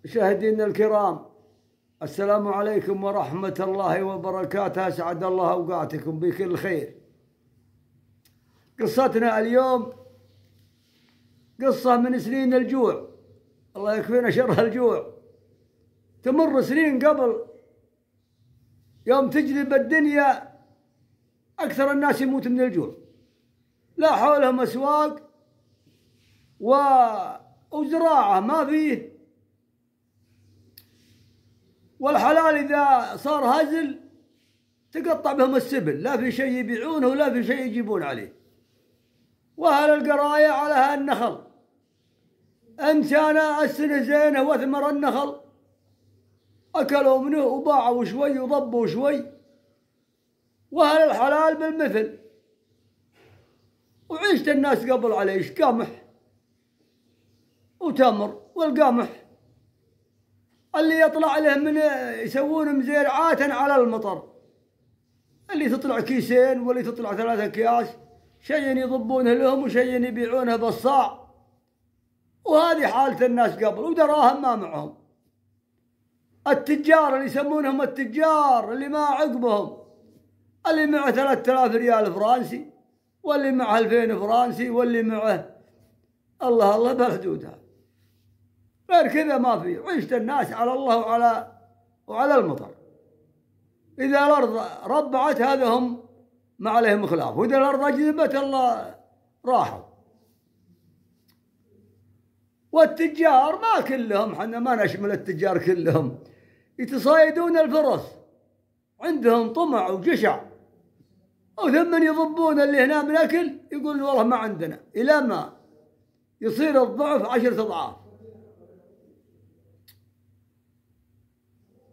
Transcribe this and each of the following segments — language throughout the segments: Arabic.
مشاهدينا الكرام، السلام عليكم ورحمة الله وبركاته. أسعد الله أوقاتكم بكل خير. قصتنا اليوم قصة من سنين الجوع، الله يكفينا شر الجوع. تمر سنين قبل يوم تجذب الدنيا أكثر الناس يموت من الجوع، لا حولهم أسواق وزراعة ما فيه، والحلال إذا صار هزل تقطع بهم السبل، لا في شيء يبيعونه ولا في شيء يجيبون عليه. وأهل القراية على هالنخل إن كان السنة زينة وثمر النخل أكلوا منه وباعوا شوي وضبوا شوي، وأهل الحلال بالمثل. وعيشت الناس قبل عليه قمح وتمر، والقمح اللي يطلع له من يسوون مزيرعات على المطر، اللي تطلع كيسين واللي تطلع 3 أكياس، شيء يضبونه لهم وشيء يبيعونه بالصاع. وهذه حالة الناس قبل، ودراهم ما معهم. التجار اللي يسمونهم التجار اللي ما عقبهم، اللي معه 3000 ريال فرنسي، واللي معه 2000 فرنسي، واللي معه الله بحدودها. غير كذا ما في. عيشت الناس على الله وعلى المطر. إذا الأرض ربعت هذا هم ما عليهم خلاف، وإذا الأرض أجذبت الله راحوا. والتجار ما كلهم، حنا ما نشمل التجار كلهم، يتصايدون الفرص، عندهم طمع وجشع، وثم يضبون اللي هنا من أكل يقول والله ما عندنا، إلى ما يصير الضعف 10 أضعاف.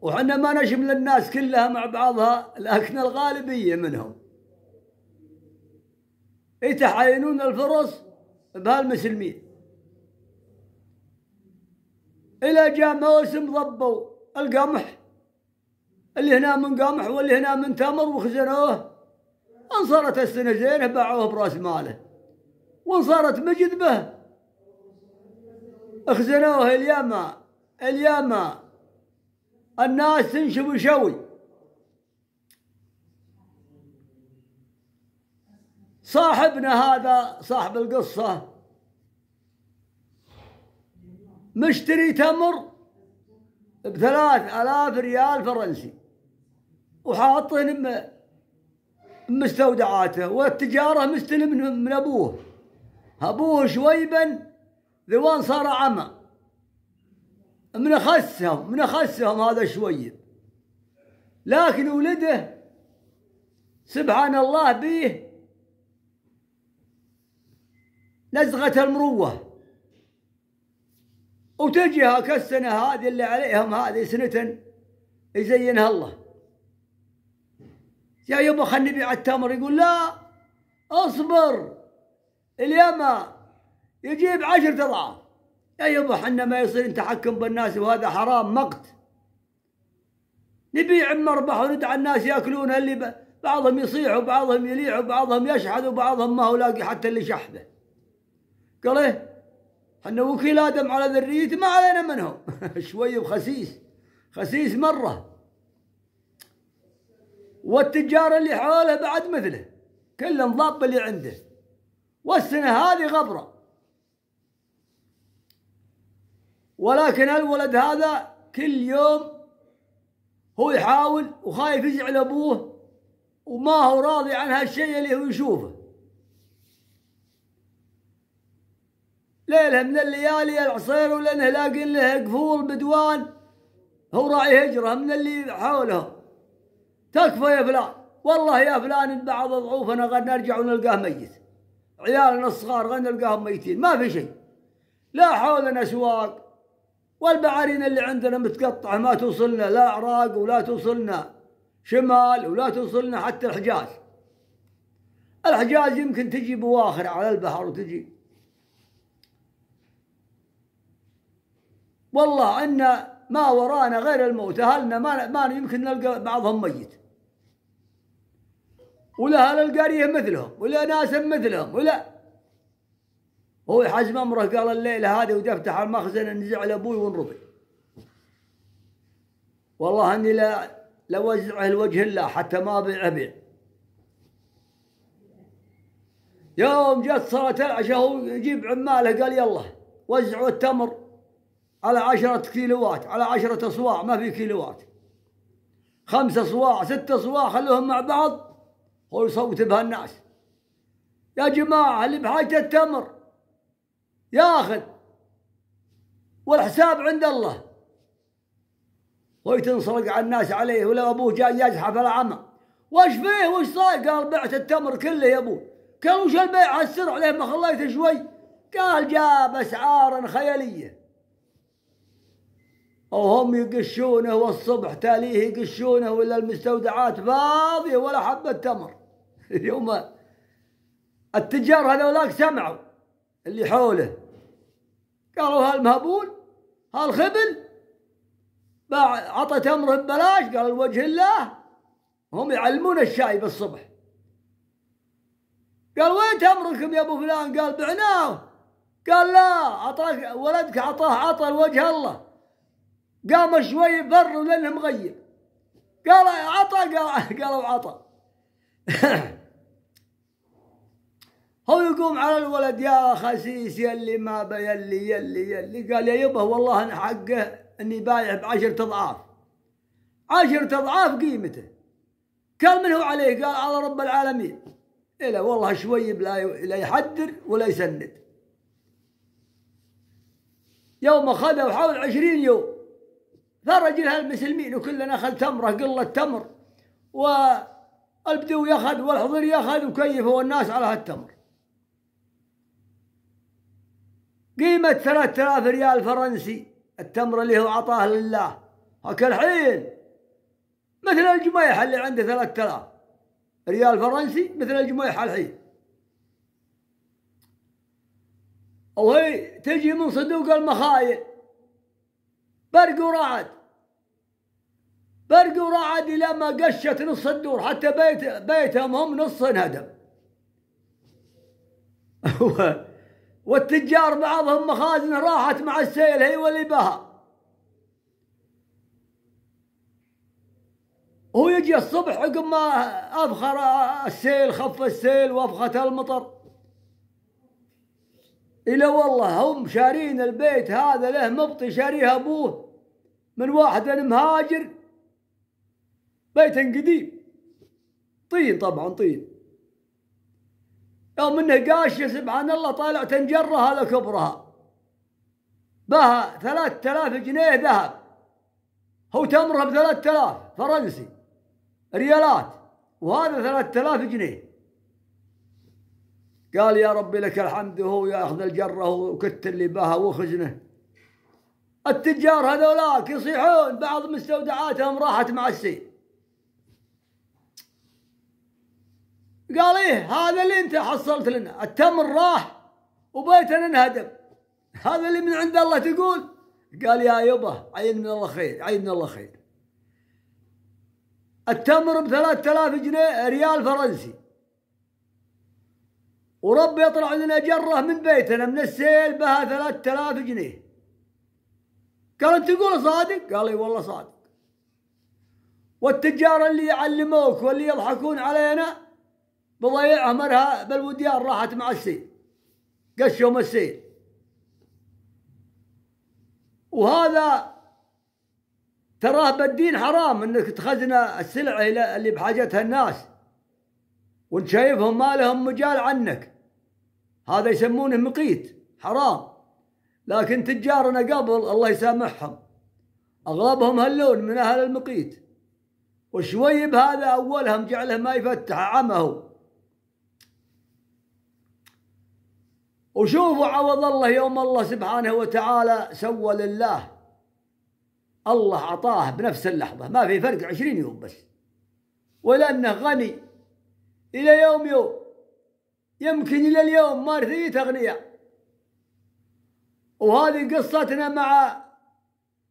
وحنا ما نشمل الناس كلها مع بعضها، لكن الغالبية منهم يتحاينون الفرص بهالمسلمين. إلى جاء موسم ضبوا القمح، اللي هنا من قمح واللي هنا من تمر، وخزنوه. إن صارت السنة زينة باعوه براس ماله، وإن صارت مجذبة اخزنوه. الياما الناس تنشب شوي. صاحبنا هذا صاحب القصة مشتري تمر ب3000 ريال فرنسي، وحاطه مستودعاته، والتجارة مستلم من أبوه شويبا ذوان صار عمى، من أخسهم هذا شويب. لكن ولده سبحان الله به نزغة المروة، وتجي هاك السنة هذه اللي عليهم، هذه سنة يزينها الله. يا يبا خلني نبيع التمر، يقول لا اصبر، اليما يجيب 10 أضعاف. يا يبا حنا ما يصير نتحكم بالناس، وهذا حرام مقت. نبيع مربح وندعى الناس ياكلون، اللي بعضهم يصيح وبعضهم يليع وبعضهم يشحذ وبعضهم ما هو لاقي حتى اللي شحذه. قال ايه حنا وكيل ادم على ذريته، ما علينا منهم. شوي خسيس مره. والتجار اللي حوله بعد مثله، كل انضب اللي عنده. والسنه هذه غبره، ولكن الولد هذا كل يوم هو يحاول وخايف يزعل ابوه، وما هو راضي عن هالشيء اللي هو يشوفه. ليلة من الليالي العصير ولانه لاقين له قفول بدوان، هو راعي هجرة من اللي حوله. تكفى يا فلان، والله يا فلان بعض ضعوفنا غد نرجع ونلقاه ميت، عيالنا الصغار غد نلقاهم ميتين، ما في شيء. لا حولنا اسواق، والبعارين اللي عندنا متقطعة ما توصلنا لا عراق ولا توصلنا شمال ولا توصلنا حتى الحجاز يمكن تجي بواخر على البحر وتجي. والله أن ما ورانا غير الموت، أهلنا ما يمكن نلقى بعضهم ميت، ولا أهل القرية مثلهم، ولا ناس مثلهم، ولا هو يحزم امره قال الليله هذه ودفتح المخزن نزعل ابوي ونرضي. والله اني لا لوزعه لوجه الله حتى ما بيع. يوم جت صلاة العشاء هو يجيب عماله قال يلا وزعوا التمر على 10 كيلوات، على 10 صواع، ما في كيلوات، 5 صواع 6 صواع خلوهم مع بعض. هو يصوت بها الناس، يا جماعة اللي بحاجة التمر ياخذ والحساب عند الله. ويتنصرق على الناس عليه، ولا أبوه جاي يزحف العمى، وش فيه وش صاير؟ قال بعت التمر كله يا أبوه. قال وش البيع هالسرع ليه ما خليته شوي؟ قال جاب أسعارا خيالية، وهم يقشونه والصبح تاليه يقشونه، ولا المستودعات فاضية ولا حبة تمر. يوم التجار هذولاك سمعوا اللي حوله قالوا هالمهبول هالخبل عطى تمره ببلاش. قال الوجه الله هم يعلمون الشاي بالصبح. قال وين تمركم يا ابو فلان؟ قال بعناه. قال لا، عطاك ولدك عطاه لوجه الله. قام شوي فروا لانه مغيب. قال عطى، قالوا عطى. هو يقوم على الولد يا خسيس يلي ما بيلي يلي. قال يا يبه والله انا حقه اني بايع ب10 أضعاف، 10 أضعاف قيمته. قال من هو عليه؟ قال على رب العالمين. إلا والله شوي لا يحدر ولا يسند. يوم أخذوا حول 20 يوم فرج لها المسلمين، وكلنا أخذ تمره قلة تمر، والبدو يأخذ والحضر يأخذ وكيفوا والناس على هالتمر. قيمة 3000 ريال فرنسي التمر اللي هو عطاه لله. هكا الحين مثل الجميح اللي عنده 3000 ريال فرنسي، مثل الجميح الحين. وهي تجي من صندوق المخايل برق ورعد إلى ما قشت نص الدور، حتى بيتهم هم نص انهدم. والتجار بعضهم مخازن راحت مع السيل هي واللي بها. هو يجي الصبح عقب ما أبخر السيل، خف السيل وأفخت المطر، إلا والله هم شارين البيت هذا له مبطي شاريه أبوه من واحد مهاجر، بيت قديم طين، طبعا طين. يوم انه قاش سبحان الله طالع تنجره هذا كبرها بها 3000 جنيه ذهب. هو تمره ب3000 فرنسي ريالات، وهذا 3000 جنيه. قال يا ربي لك الحمد، وهو ياخذ الجره وكت اللي بها وخزنه. التجار هذولاك يصيحون بعض مستودعاتهم راحت مع السيل. قال ايه هذا اللي انت حصلت لنا، التمر راح وبيتنا انهدم، هذا اللي من عند الله تقول؟ قال يا يبه عين من الله خير، عين من الله خير. التمر ب3000 جنيه ريال فرنسي، ورب يطلع لنا جره من بيتنا من السيل بها 3000 جنيه. قال انت تقول صادق؟ قال اي والله صادق. والتجار اللي يعلموك واللي يضحكون علينا بضيع امرها بالوديان راحت مع السيل، قشهم السيل. وهذا تراه بالدين حرام انك تخزن السلع اللي بحاجتها الناس وانت شايفهم ما لهم مجال عنك، هذا يسمونه مقيت حرام. لكن تجارنا قبل الله يسامحهم اغلبهم هاللون من اهل المقيت، وشوي بهذا اولهم جعله ما يفتح عمه. وشوفوا عوض الله يوم الله سبحانه وتعالى سوى لله، الله عطاه بنفس اللحظة، ما في فرق 20 يوم بس، ولأنه غني إلى يوم يمكن إلى اليوم ما رثيت أغنياء. وهذه قصتنا مع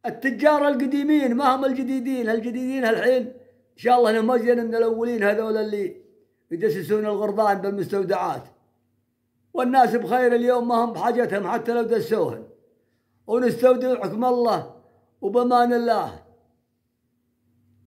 التجار القديمين، ما هم الجديدين. الجديدين الحين إن شاء الله انهم أزين من الأولين، هذول اللي يدسسون الغربان بالمستودعات. والناس بخير اليوم، ما هم بحاجتهم حتى لو دسوهن. ونستودعكم الله وبمان الله.